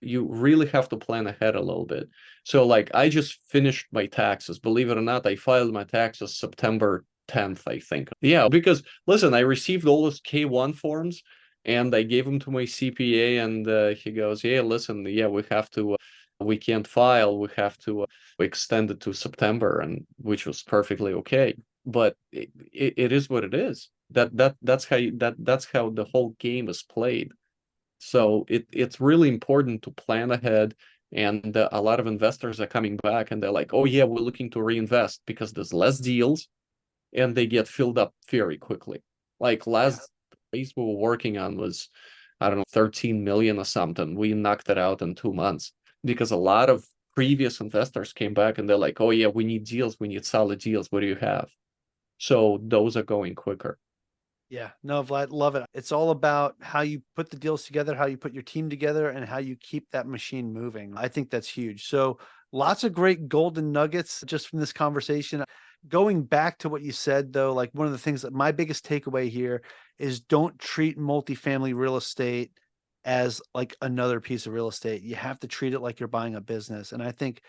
you really have to plan ahead a little bit. So like I just finished my taxes. Believe it or not, I filed my taxes September 10th, I think. Yeah, because listen, I received all those K-1 forms and I gave them to my CPA, and he goes, yeah, listen, yeah, we can't file. We have to extend it to September, and which was perfectly okay. But it is what it is. That's how the whole game is played. So it's really important to plan ahead. And a lot of investors are coming back and they're like, oh yeah, we're looking to reinvest because there's less deals, and they get filled up very quickly. Like last place we were working on was, I don't know, 13 million or something. We knocked it out in 2 months because a lot of previous investors came back and they're like, oh yeah, we need deals, we need solid deals. What do you have? So those are going quicker. Yeah, no, Vlad, love it. It's all about how you put the deals together, how you put your team together, and how you keep that machine moving. I think that's huge. So lots of great golden nuggets just from this conversation. Going back to what you said, though, like one of the things that my biggest takeaway here is don't treat multifamily real estate as like another piece of real estate. You have to treat it like you're buying a business. And I think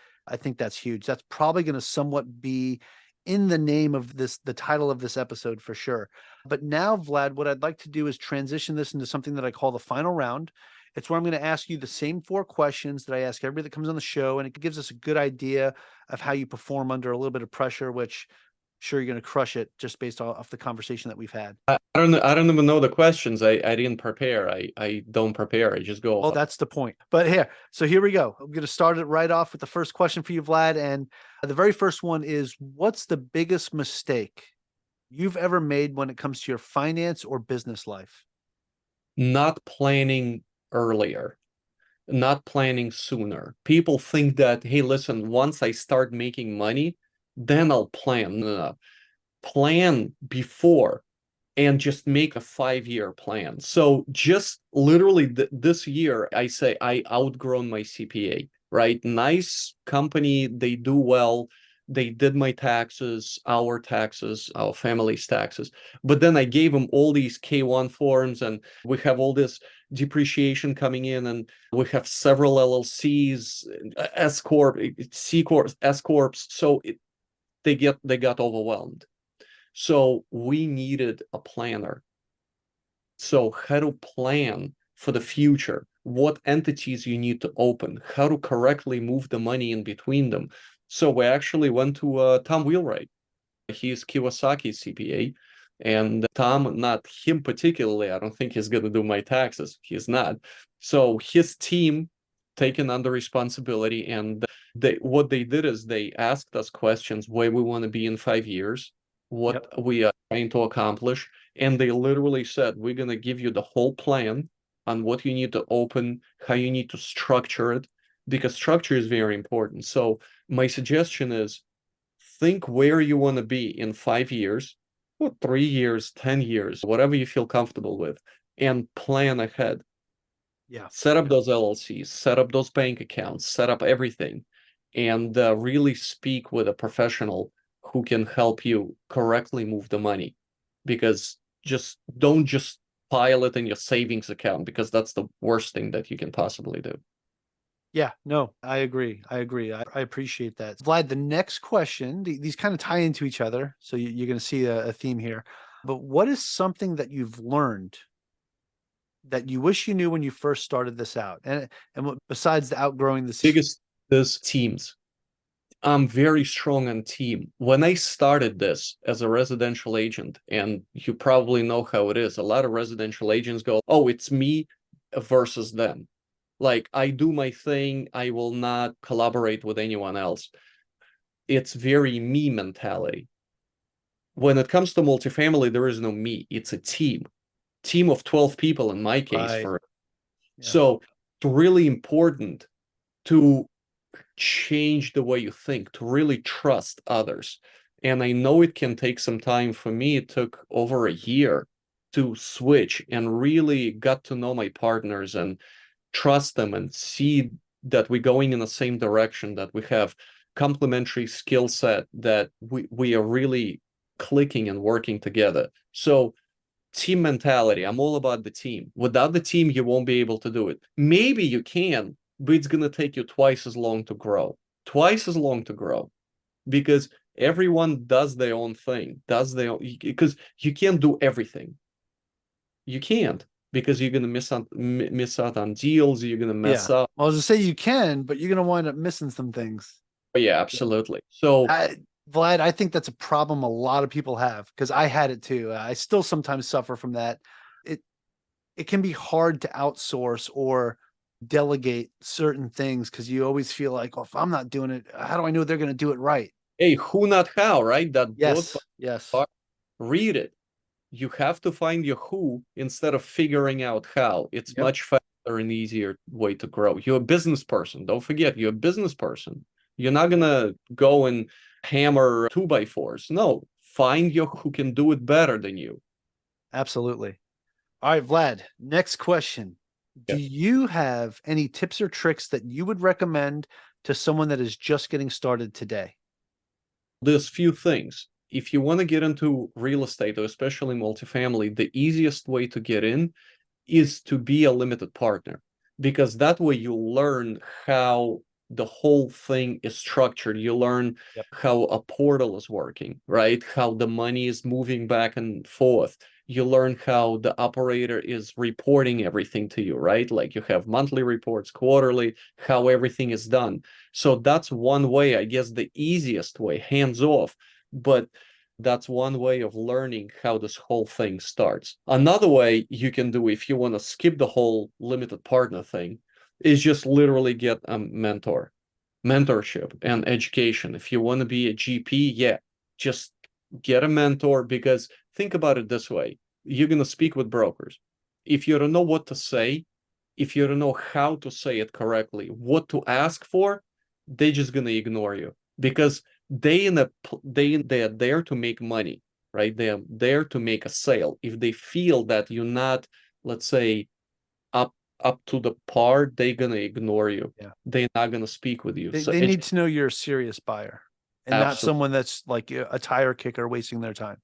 that's huge. That's probably going to somewhat be in the name of the title of this episode for sure. But now, Vlad, what I'd like to do is transition this into something that I call the final round. It's where I'm going to ask you the same 4 questions that I ask everybody that comes on the show, and it gives us a good idea of how you perform under a little bit of pressure, which I'm sure you're going to crush it just based off the conversation that we've had. I don't even know the questions. I didn't prepare. I don't prepare. I just go Well, off. that's the point. But here we go. I'm going to start it right off with the first question for you, Vlad. And the very first one is, what's the biggest mistake you've ever made when it comes to your finance or business life? Not planning earlier, not planning sooner. People think that, hey, listen, once I start making money, then I'll plan. No, no. Plan before and just make a 5-year plan. So just literally this year, I say I outgrown my CPA, right? Nice company, they do well. They did my taxes, our family's taxes. But then I gave them all these K-1 forms, and we have all this depreciation coming in, and we have several LLCs, S Corp, C Corp, S Corps. So they got overwhelmed. So we needed a planner. So how to plan for the future, what entities you need to open, how to correctly move the money in between them. So we actually went to Tom Wheelwright. He's Kiyosaki's CPA. And Tom, not him particularly, I don't think he's going to do my taxes. He's not. So his team taken on the responsibility, and what they did is they asked us questions where we want to be in 5 years, what we are trying to accomplish. And they literally said, we're going to give you the whole plan on what you need to open, how you need to structure it, because structure is very important. So my suggestion is think where you want to be in 5 years, or 3 years, 10 years, whatever you feel comfortable with, and plan ahead. Yeah. Set up those LLCs, set up those bank accounts, set up everything, and really speak with a professional who can help you correctly move the money. Because don't just pile it in your savings account, because that's the worst thing that you can possibly do. Yeah, no, I agree. I appreciate that. Vlad, the next question, these kind of tie into each other. So you're going to see a theme here. But what is something that you've learned that you wish you knew when you first started this out? And besides the outgrowing the Biggest is teams. I'm very strong on team. When I started this as a residential agent, and you probably know how it is, a lot of residential agents go, oh, it's me versus them. Like, I do my thing, I will not collaborate with anyone else. It's very me mentality. When it comes to multifamily, there is no me, it's a team of 12 people in my case. Right. Yeah. So it's really important to change the way you think, to really trust others. And I know it can take some time. For me, it took over a year to switch and really got to know my partners and trust them and see that we're going in the same direction, that we have complementary skill set, that we are really clicking and working together. So team mentality, I'm all about the team. Without the team, you won't be able to do it. Maybe you can, but it's going to take you twice as long to grow. Twice as long to grow, because everyone does their own thing, because you can't do everything. You can't, because you're going to miss out on deals. You're going to mess up. Well, I was to say you can, but you're going to wind up missing some things. But yeah, absolutely. So Vlad, I think that's a problem a lot of people have, because I had it too. I still sometimes suffer from that. It can be hard to outsource or delegate certain things, because you always feel like, well, if I'm not doing it, how do I know they're going to do it right? hey, who not how, right? That Yes. book, Yes. read it. You have to find your who instead of figuring out how. It's Yep. much faster and easier way to grow. You're a business person. Don't forget, you're a business person. You're not gonna go and hammer 2x4s. No, find your who can do it better than you. Absolutely. All right, Vlad, next question. Do Yeah. you have any tips or tricks that you would recommend to someone that is just getting started today? There's few things. If you want to get into real estate, or especially multifamily, the easiest way to get in is to be a limited partner, because that way you learn how the whole thing is structured. You learn how a portal is working, right? How the money is moving back and forth. You learn how the operator is reporting everything to you, right? Like, you have monthly reports, quarterly, how everything is done. So that's one way, I guess, the easiest way, hands off. But that's one way of learning how this whole thing starts. Another way you can do, if you want to skip the whole limited partner thing, is just literally get a mentorship and education. If you want to be a GP, yeah, just get a mentor, because think about it this way. You're going to speak with brokers. If you don't know what to say, if you don't know how to say it correctly, what to ask for, they're just going to ignore you, because they are there to make money, right? They are there to make a sale. If they feel that you're not, let's say, up to the par, they're gonna ignore you. Yeah. They're not gonna speak with you. So They need to know you're a serious buyer and not someone that's like a tire kicker wasting their time.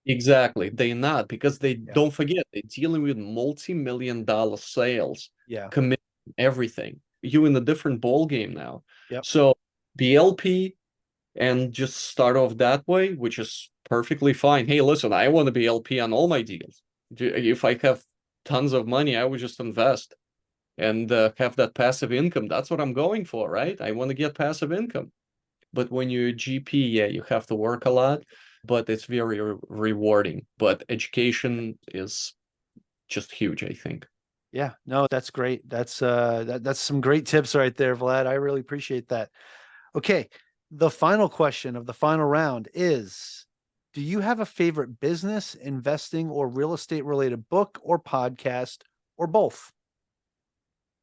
exactly, they're not, because they Yeah. don't forget, they're dealing with multi-million-dollar sales, Yeah. commit everything. You're in a different ball game now. Yep. So BLP, and just start off that way, which is perfectly fine. Hey, listen, I want to be LP on all my deals. If I have tons of money, I would just invest and have that passive income. That's what I'm going for, right? I want to get passive income. But when you're a GP, yeah, you have to work a lot, but it's very rewarding. But education is just huge, I think. Yeah, no, that's great. That's some great tips right there, Vlad. I really appreciate that. Okay, the final question of the final round is, do you have a favorite business, investing, or real estate related book or podcast, or both?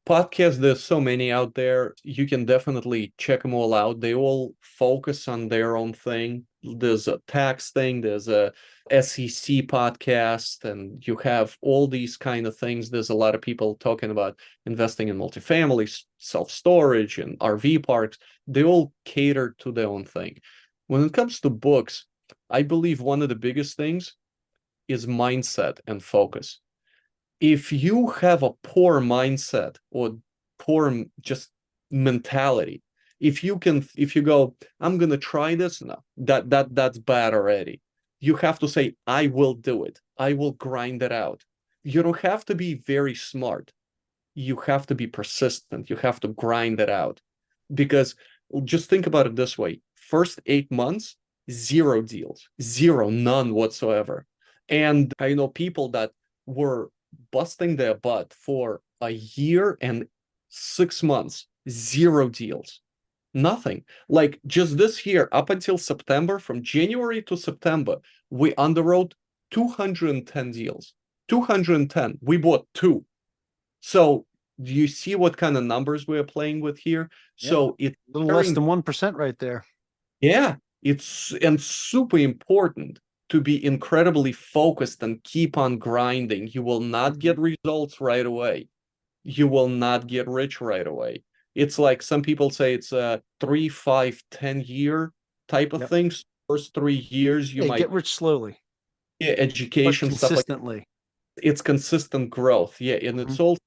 Podcasts, there's so many out there. You can definitely check them all out. They all focus on their own thing. There's a tax thing, there's a SEC podcast, and you have all these kind of things. There's a lot of people talking about investing in multifamily, self-storage, and RV parks. They all cater to their own thing. When it comes to books, I believe one of the biggest things is mindset and focus. If you have a poor mindset or poor just mentality, if you go, I'm gonna try this, no, that's bad already. You have to say, I will do it, I will grind it out. You don't have to be very smart, you have to be persistent, you have to grind it out. Because just think about it this way: first 8 months, zero deals, zero, none whatsoever. And I know people that were busting their butt for a year and 6 months, 0 deals. Nothing. Like just this year, up until September, from January to September, we underwrote 210 deals. 210. We bought two. So do you see what kind of numbers we're playing with here? Yeah, So it's a little less than 1% right there. yeah, it's and super important to be incredibly focused and keep on grinding. You will not get results right away. You will not get rich right away. It's like some people say it's a 3, 5, 10 year type of Yep. things. First 3 years, you Hey, might get rich slowly, get but education, stuff like consistently. it's consistent growth. Yeah, and Mhm. it's all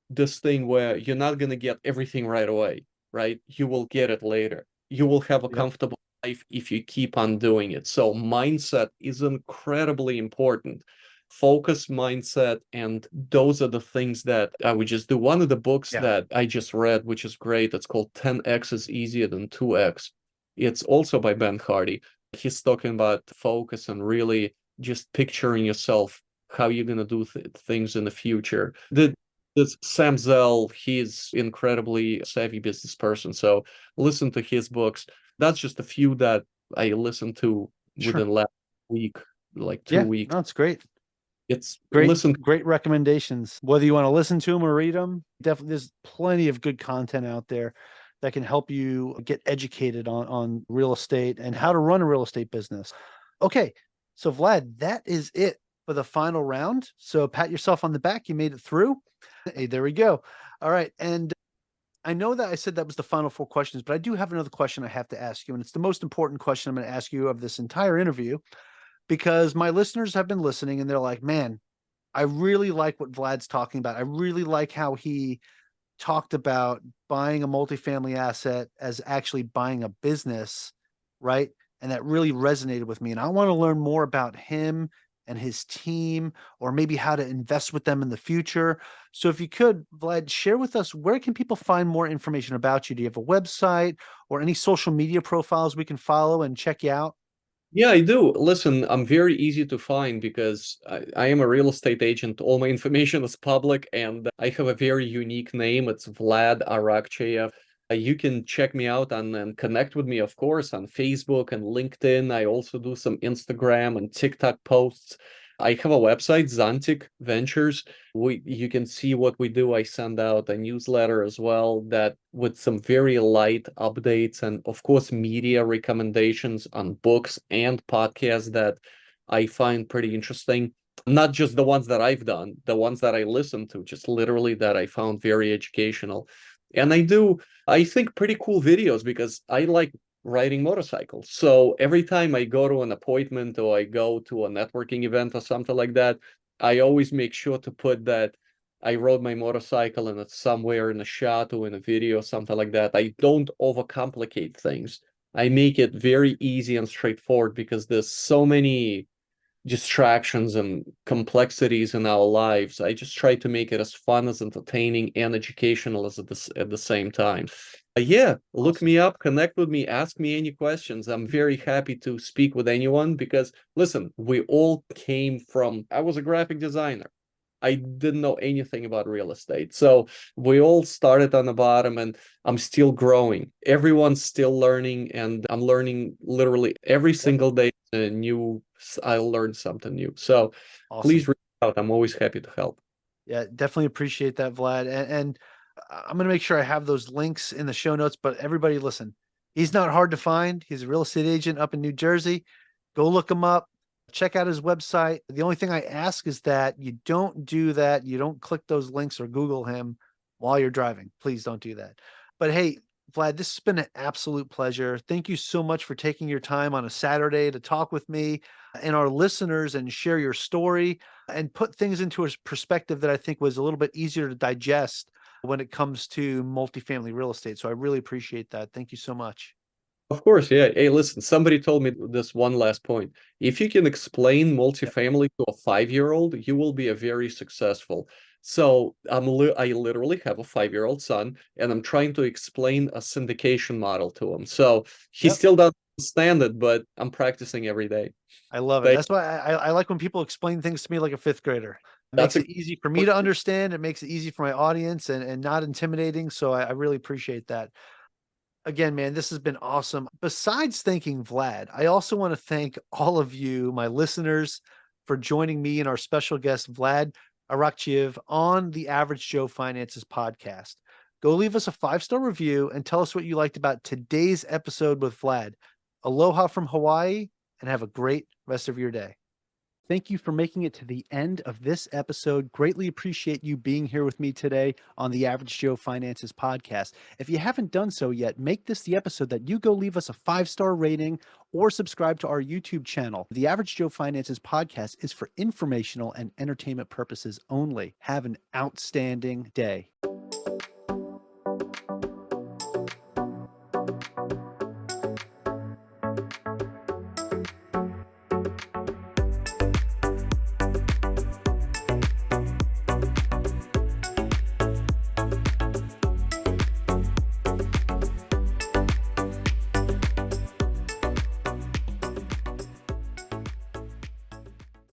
this thing where you're not going to get everything right away, right? You will get it later. You will have a Yep. comfortable life if you keep on doing it. So mindset is incredibly important. Focus, mindset, and those are the things that I would just do. One of the books Yeah. that I just read, which is great, it's called 10x is easier than 2x. It's also by Ben Hardy. He's talking about focus and really just picturing yourself how you're going to do things in the future. This Sam Zell, he's incredibly savvy business person. So listen to his books. That's just a few that I listened to Sure. within last week, like two Yeah, weeks. no, it's great. It's Great, listen. great recommendations. Whether you want to listen to them or read them, definitely there's plenty of good content out there that can help you get educated on real estate and how to run a real estate business. Okay, so Vlad, that is it for the final round. So pat yourself on the back. You made it through. Hey, there we go. All right. And I know that I said that was the final four questions, but I do have another question I have to ask you. And it's the most important question I'm going to ask you of this entire interview because my listeners have been listening and they're like, man, I really like what Vlad's talking about. I really like how he talked about buying a multifamily asset as actually buying a business, right? And that really resonated with me. And I want to learn more about him and his team, or maybe how to invest with them in the future. So if you could, Vlad, share with us, where can people find more information about you? Do you have a website or any social media profiles we can follow and check you out? Yeah, I do. Listen, I'm very easy to find because I am a real estate agent. All my information is public, and I have a very unique name. It's Vlad Arakcheyev. You can check me out and connect with me, of course, on Facebook and LinkedIn. I also do some Instagram and TikTok posts. I have a website, Zantic Ventures. You can see what we do. I send out a newsletter as well that with some very light updates and of course media recommendations on books and podcasts that I find pretty interesting. Not just the ones that I've done, the ones that I listen to, just literally that I found very educational. And I think, pretty cool videos because I like riding motorcycles. So every time I go to an appointment or I go to a networking event or something like that, I always make sure to put that I rode my motorcycle and it's somewhere in a shot or in a video, something like that. I don't overcomplicate things. I make it very easy and straightforward because there's so many distractions and complexities in our lives. I just try to make it as fun, as entertaining, and educational as at the same time. Yeah, look Awesome. me up, connect with me, ask me any questions. I'm very happy to speak with anyone because, listen, we all came from, I was a graphic designer. I didn't know anything about real estate. So we all started on the bottom and I'm still growing. Everyone's still learning and I'm learning literally every Yep. single day a new, I'll learn something new. So Awesome. please reach out. I'm always happy to help. Yeah, definitely appreciate that, Vlad. And I'm going to make sure I have those links in the show notes. But everybody, listen, he's not hard to find. He's a real estate agent up in New Jersey. Go look him up. Check out his website. The only thing I ask is that you don't do that. You don't click those links or Google him while you're driving. Please don't do that. But hey, Vlad, this has been an absolute pleasure. Thank you so much for taking your time on a Saturday to talk with me and our listeners and share your story and put things into a perspective that I think was a little bit easier to digest when it comes to multifamily real estate. So I really appreciate that. Thank you so much. Of course, yeah. Hey, listen, somebody told me this one last point. If you can explain Yep. multifamily to a 5-year-old, you will be a very successful. So I literally have a 5-year-old son, and I'm trying to explain a syndication model to him. So he Yep. still doesn't understand it, but I'm practicing every day. I love it. Thank That's why I like when people explain things to me like a fifth grader. It That's makes it easy for me to understand. It makes it easy for my audience and not intimidating. So I really appreciate that. Again, man, this has been awesome. Besides thanking Vlad, I also want to thank all of you, my listeners, for joining me and our special guest, Vlad Arakcheyev, on the Average Joe Finances podcast. Go leave us a 5-star review and tell us what you liked about today's episode with Vlad. Aloha from Hawaii, and have a great rest of your day. Thank you for making it to the end of this episode. Greatly appreciate you being here with me today on the Average Joe Finances podcast. If you haven't done so yet, make this the episode that you go leave us a 5-star rating or subscribe to our YouTube channel. The Average Joe Finances podcast is for informational and entertainment purposes only. Have an outstanding day.